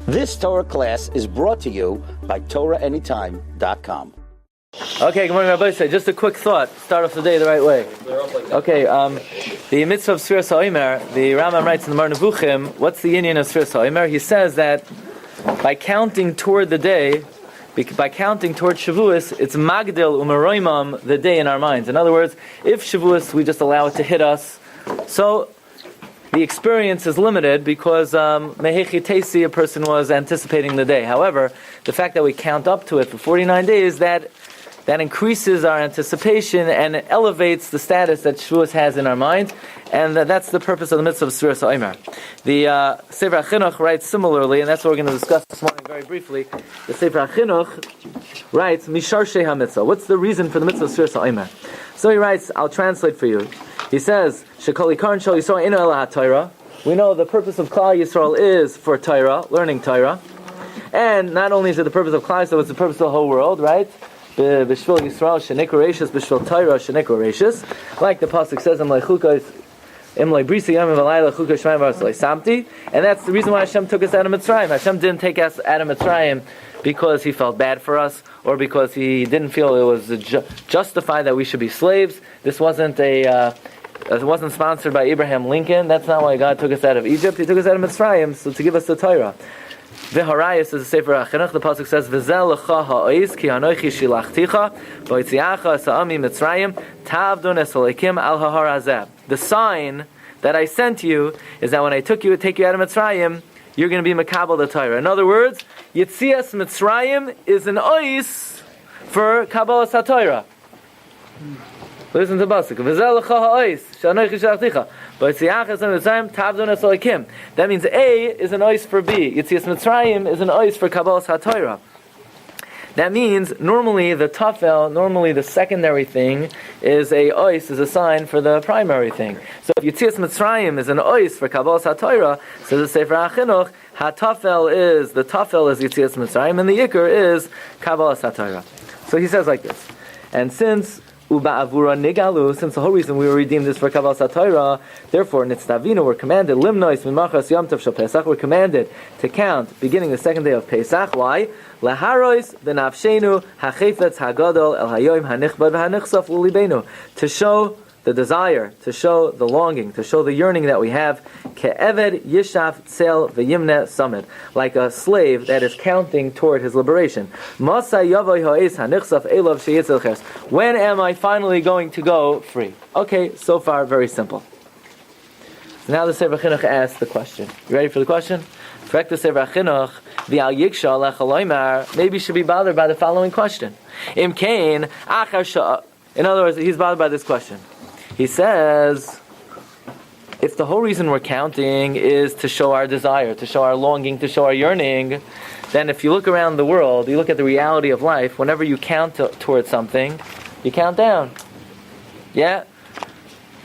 This Torah class is brought to you by TorahAnytime.com. Okay, good morning, Rabbi Glatstein. Just a quick thought. Start off the day the right way. Okay, the mitzvah of Sefiras HaOmer, the Rambam writes in the Mar Nevuchim, what's the union of Sefiras HaOmer? He says that by counting toward the day, by counting toward Shavuos, it's Magdil Umaroimam, the day in our minds. In other words, if Shavuos, we just allow it to hit us, so the experience is limited because Mehechi Tesi, a person was anticipating the day. However, the fact that we count up to it for 49 days, that increases our anticipation and elevates the status that Shavuos has in our minds, and that's the purpose of the mitzvah of Sefiras HaOmer. The Sefer HaChinuch writes similarly, and that's what we're going to discuss this morning very briefly. The Sefer HaChinuch writes, Mishar Shei HaMitzvah. What's the reason for the mitzvah of Sefiras HaOmer? So he writes, I'll translate for you. He says, Shekol Yikaron Shel Yisrael Inu Ela HaTorah. We know the purpose of Klal Yisrael is for Torah, learning Torah. And not only is it the purpose of Klal Yisrael, it's the purpose of the whole world, right? B'shvil Yisrael shenikra reishis, b'shvil Torah shenikra reishis. Like the pasuk says, Im lechukas, Im lebrisi yamim v'layla chukas shmayim v'arsalei samti. And that's the reason why Hashem took us out of Mitzrayim. Hashem didn't take us out of Mitzrayim because He felt bad for us, or because He didn't feel it was justified that we should be slaves. This wasn't it wasn't sponsored by Abraham Lincoln. That's not why God took us out of Egypt. He took us out of Mitzrayim, so to give us the Torah. The holiest is a Sefer HaChinuch. The pasuk says, "V'zel lecha ha'ois ki anochi shilachticha v'yitziacha sa'ami Mitzrayim tavdon es Elokim al hahar hazeh." The sign that I sent you is that when I take you out of Mitzrayim, you're going to be makabel the Torah. In other words, Yitzias Mitzrayim is an ois for Kabbalas HaTorah. Listen to the pasuk. V'zel lecha ha'ois shanochi shilachticha. That means A is an ois for B. Yitzias Mitzrayim is an ois for Kabbalas HaTorah. That means normally the secondary thing is a ois, is a sign for the primary thing. So if Yitzias Mitzrayim is an ois for Kabbalas HaTorah, so the Sefer HaChinuch, the tafel is Yitzias Mitzrayim, and the Yikr is Kabbalas HaTorah. So he says like this, and since Uba'avura nigalu, since the whole reason we were redeemed is for Kabbalas HaTorah, therefore nitztavinu, we're commanded limnois mimachas yom tov shel Pesach, we're commanded to count beginning the second day of Pesach. Why? Laharois benafshenu hachefetz hagadol el hayoim hanichbad v'hanichsaf ulibeinu, to show the desire, to show the longing, to show the yearning that we have, ke'eved yishaf tzel v'yimne samid, like a slave that is counting toward his liberation. Masa yavoy ha'es hanichsaf elav sheyitzel ches. When am I finally going to go free? Okay, so far very simple. Now the Sefer HaChinuch asks the question. You ready for the question? Correct the Sefer HaChinuch, v'al yiksha lech ha'loymar, maybe you should be bothered by the following question. Im kain achar sha'a. In other words, he's bothered by this question. He says, if the whole reason we're counting is to show our desire, to show our longing, to show our yearning, then if you look around the world, you look at the reality of life, whenever you count towards something, you count down. Yeah?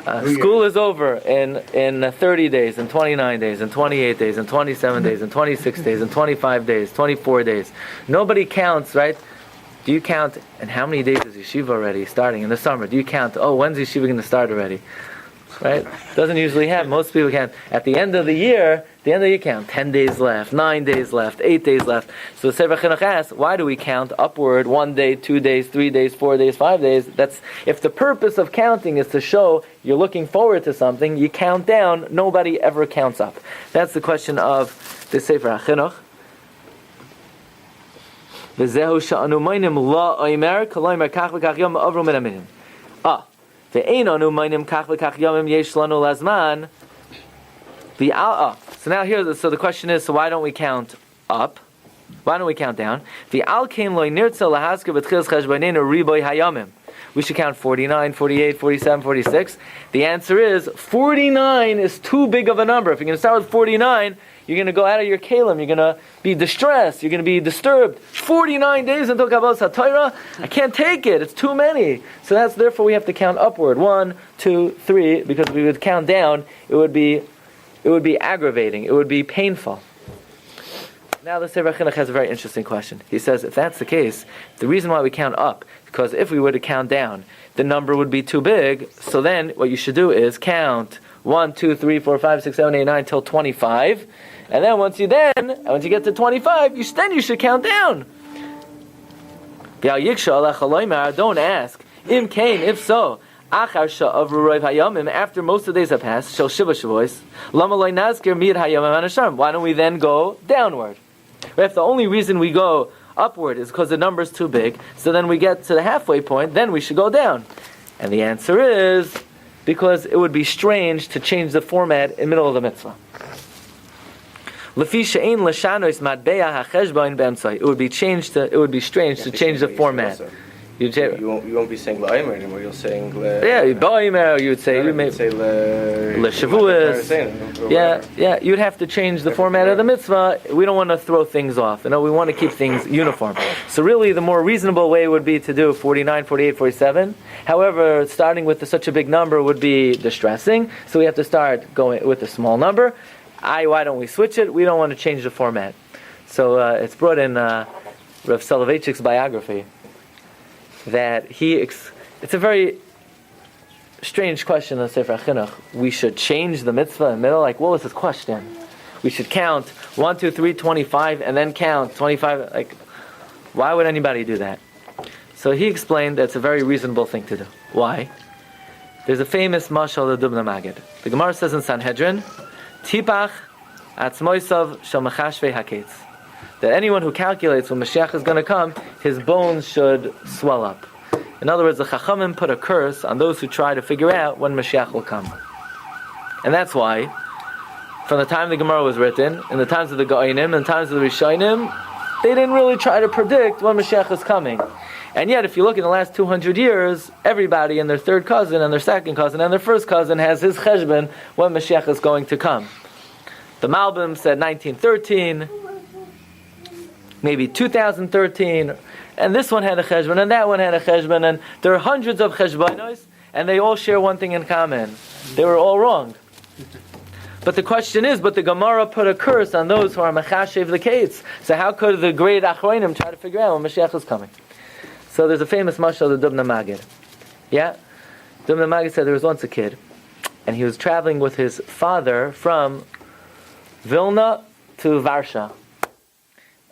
School is over in 30 days, in 29 days, in 28 days, in 27 days, in 26 days, in 25 days, 24 days. Nobody counts, right? Do you count, and how many days is yeshiva already starting in the summer? Do you count, when's yeshiva going to start already? Right? Doesn't usually happen. Most people count. At the end of the year, you count 10 days left, 9 days left, 8 days left. So the Sefer HaChinuch asks, why do we count upward 1 day, 2 days, 3 days, 4 days, 5 days? That's, if the purpose of counting is to show you're looking forward to something, you count down, nobody ever counts up. That's the question of the Sefer HaChinuch. V'zehu sha'anu mainim la oimer k'loimer kach v'kach yom avru min aminim. Ve'einanu mainim kach v'kach yomim yesh lanu lazman. So now the question is, so why don't we count up? Why don't we count down? V'al kein loy nirtza lahaska v'tchilas cheshbonenu riboy hayomim. We should count 49, 48, 47, 46. The answer is 49 is too big of a number. If you're going to start with 49, you're going to go out of your kalim. You're going to be distressed. You're going to be disturbed. 49 days until Kabbalas HaTorah? I can't take it. It's too many. So therefore we have to count upward. 1, 2, 3. Because if we would count down, it would be aggravating. It would be painful. Now the Sefer HaChinuch has a very interesting question. He says, if that's the case, the reason why we count up, because if we were to count down, the number would be too big. So then what you should do is count 1, 2, 3, 4, 5, 6, 7, 8, 9 till 25. And then once you get to 25, you should count down. Don't ask. Im kain, if so, after most of the days have passed, why don't we then go downward? If the only reason we go upward is because the number is too big, so then we get to the halfway point, then we should go down. And the answer is because it would be strange to change the format in the middle of the mitzvah. It would be strange to change the format. You won't be saying HaOmer anymore. You'll saying HaOmer. You would say Shavuos. Yeah. You'd have to change the format of the mitzvah. We don't want to throw things off. We want to keep things uniform. So really, the more reasonable way would be to do 49, 48, 47. However, starting with such a big number would be distressing. So we have to start going with a small number. Why don't we switch it? We don't want to change the format. So it's brought in Rav Soloveitchik's biography that it's a very strange question in the Sefer Chinuch. We should change the mitzvah in the middle? Like, what was his question? We should count 1, 2, 3, 25, and then count 25. Like, why would anybody do that? So he explained that it's a very reasonable thing to do. Why? There's a famous mashal of Machon Maggid. The Gemara says in Sanhedrin, Tipach atzmoisav shel mechashvei haketz. That anyone who calculates when Mashiach is going to come, his bones should swell up. In other words, the Chachamim put a curse on those who try to figure out when Mashiach will come. And that's why, from the time the Gemara was written, in the times of the Go'inim, in the times of the Rishonim, they didn't really try to predict when Mashiach is coming. And yet, if you look in the last 200 years, everybody and their third cousin and their second cousin and their first cousin has his cheshbon when Mashiach is going to come. The Malbim said 1913, maybe 2013, and this one had a cheshbon, and that one had a cheshbon, and there are hundreds of cheshbonos, and they all share one thing in common. They were all wrong. But the question is, the Gemara put a curse on those who are mechashev the kates. So how could the great achronim try to figure out when Mashiach is coming? So there's a famous mashal of Dubna Maggid. Yeah? Dubna Maggid said there was once a kid, and he was traveling with his father from Vilna to Varsha.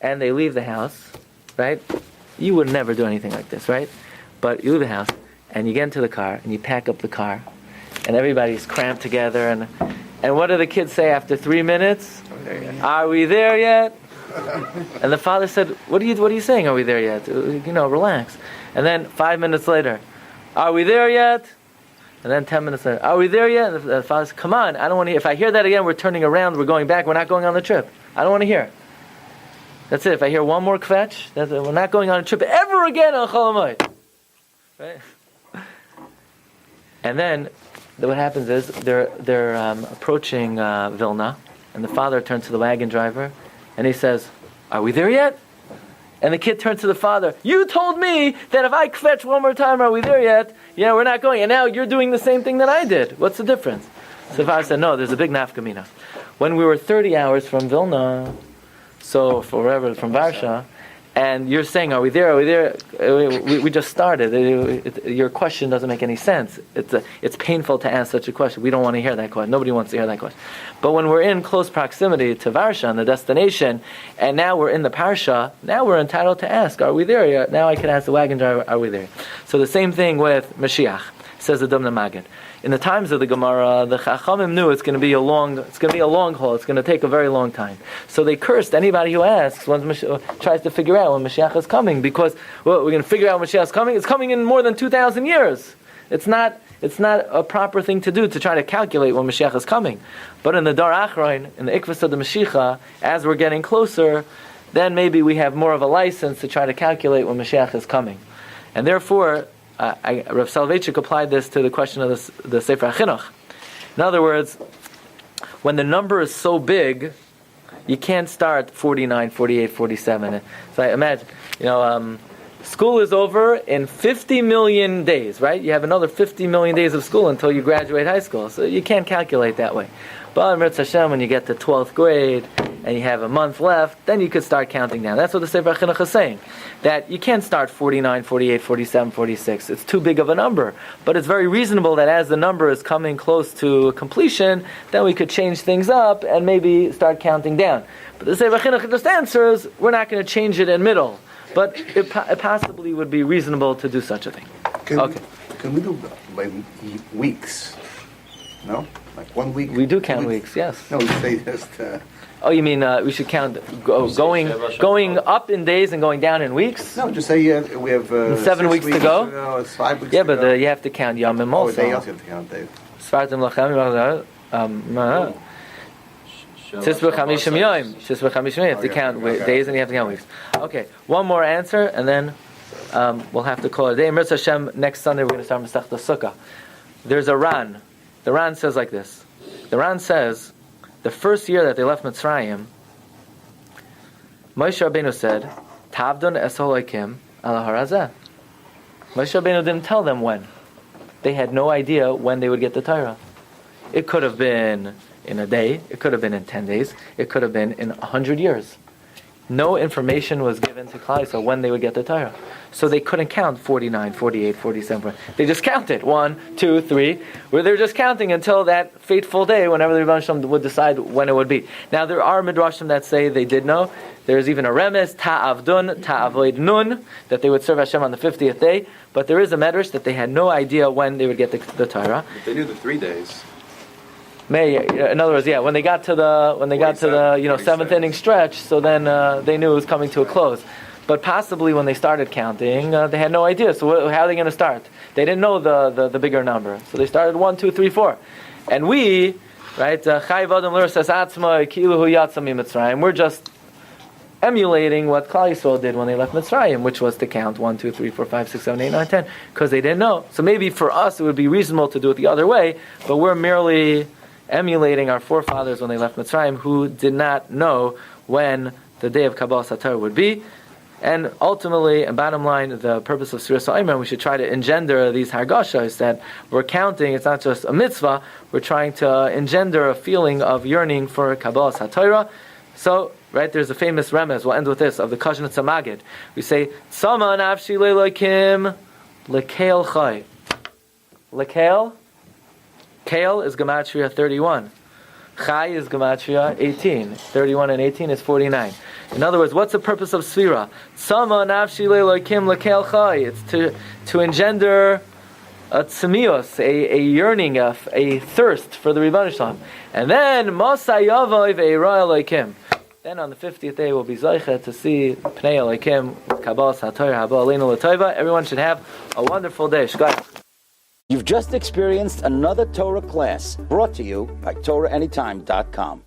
And they leave the house, right? You would never do anything like this, right? But you leave the house, and you get into the car, and you pack up the car, and everybody's cramped together, and what do the kids say after 3 minutes? Are we there yet? And the father said, what are you saying? Are we there yet? Relax. And then 5 minutes later, are we there yet? And then 10 minutes later, are we there yet? And the father said, come on, I don't want to hear. If I hear that again, we're turning around, we're going back, we're not going on the trip. I don't want to hear. That's it. If I hear one more kvetch, we're not going on a trip ever again on Chol Hamoed. Right? And then what happens is they're approaching Vilna, and the father turns to the wagon driver, and he says, are we there yet? And the kid turns to the father, you told me that if I kvetch one more time, are we there yet? Yeah, we're not going. And now you're doing the same thing that I did. What's the difference? So the father said, no, there's a big nafkamina. When we were 30 hours from Vilna, so forever from Parsha, and you're saying, are we there? Are we there? We just started. Your question doesn't make any sense. It's painful to ask such a question. We don't want to hear that question. Nobody wants to hear that question. But when we're in close proximity to Varsha, and the destination, and now we're in the Parsha, now we're entitled to ask, are we there yet? Now I can ask the wagon driver, are we there? So the same thing with Mashiach, says the Dubna Maggid. In the times of the Gemara, the Chachamim knew it's going to be a long haul. It's going to take a very long time. So they cursed anybody who asks, tries to figure out when Mashiach is coming, because we're going to figure out when Mashiach is coming. It's coming in more than 2,000 years. It's not a proper thing to do to try to calculate when Mashiach is coming. But in the Dar Achroin, in the Ikvus of the Mashiach, as we're getting closer, then maybe we have more of a license to try to calculate when Mashiach is coming. And therefore, Rav Soloveitchik applied this to the question of the Sefer Chinuch. In other words, when the number is so big, you can't start 49, 48, 47. So I imagine, school is over in 50 million days, right? You have another 50 million days of school until you graduate high school. So you can't calculate that way. But Mirz Hashem, when you get to 12th grade, and you have a month left, then you could start counting down. That's what the Sefer Chinuch is saying. That you can't start 49, 48, 47, 46. It's too big of a number. But it's very reasonable that as the number is coming close to completion, then we could change things up and maybe start counting down. But the Sefer Chinuch just answers, we're not going to change it in middle. But it possibly would be reasonable to do such a thing. Can we do by weeks? No? Like 1 week? We do count weeks, yes. No, we say just... Oh, you mean we should count going up in days and going down in weeks? No, just say we have 7 weeks to go. It's 5 weeks Yeah, to go. but you have to count Yamim also. They also have to count, Dave. Tisbeh Chamishim Yom. Tisbeh Chamishim Yom. You have to count days and you have to count weeks. Okay, one more answer and then we'll have to call it a day. Mirza Hashem, next Sunday we're going to start Masechta Sukkah. There's a Ran. The Ran says like this. The Ran says, the first year that they left Mitzrayim, Moshe Rabbeinu said, Tavdon es holokim ala harazeh. Moshe Rabbeinu didn't tell them when. They had no idea when they would get the Torah. It could have been in a day, it could have been in 10 days, it could have been in 100 years. No information was given to Klal Yisrael when they would get the Torah. So they couldn't count 49, 48, 47. They just counted 1, 2, 3, where they're just counting until that fateful day whenever the Rebbe Shalom would decide when it would be. Now there are midrashim that say they did know. There's even a remes, ta'avdun, ta'avoid nun, that they would serve Hashem on the 50th day. But there is a medrash that they had no idea when they would get the Torah. They knew the 3 days. In other words, when they got to the seventh inning stretch, so then they knew it was coming to a close. But possibly when they started counting, they had no idea. So how are they going to start? They didn't know the bigger number, so they started 1, 2, 3, 4. And we, right? We're just emulating what Klal Yisrael did when they left Mitzrayim, which was to count 1, 2, 3, 4, 5, 6, 7, 8, 9, 10, because they didn't know. So maybe for us it would be reasonable to do it the other way, but we're merely emulating our forefathers when they left Mitzrayim, who did not know when the day of Kabbalah Satar would be. And ultimately, and bottom line, the purpose of Sefiras HaOmer, we should try to engender these hargashas that we're counting. It's not just a mitzvah. We're trying to engender a feeling of yearning for Kabbalah Satar. So, right, there's a famous remez, we'll end with this, of the Machon Maggid. We say, Tzama nafshi le'lokim lekeil chai. Lekeil? Kale is Gematria 31. Chai is Gematria 18. 31 and 18 is 49. In other words, what's the purpose of Sfira? Tzama nafshi le'lokim lekeil chai. It's to engender a tzemios, a yearning, a thirst for the Rebbeinu Shalom. And then, Masay Yavoi ve'ira elokim. Then on the 50th day we'll be Zaycha to see Pnei Elokim, Kabbalah Satar, Haba Aleinu L'Tova. Everyone should have a wonderful day. Shkach. You've just experienced another Torah class brought to you by TorahAnytime.com.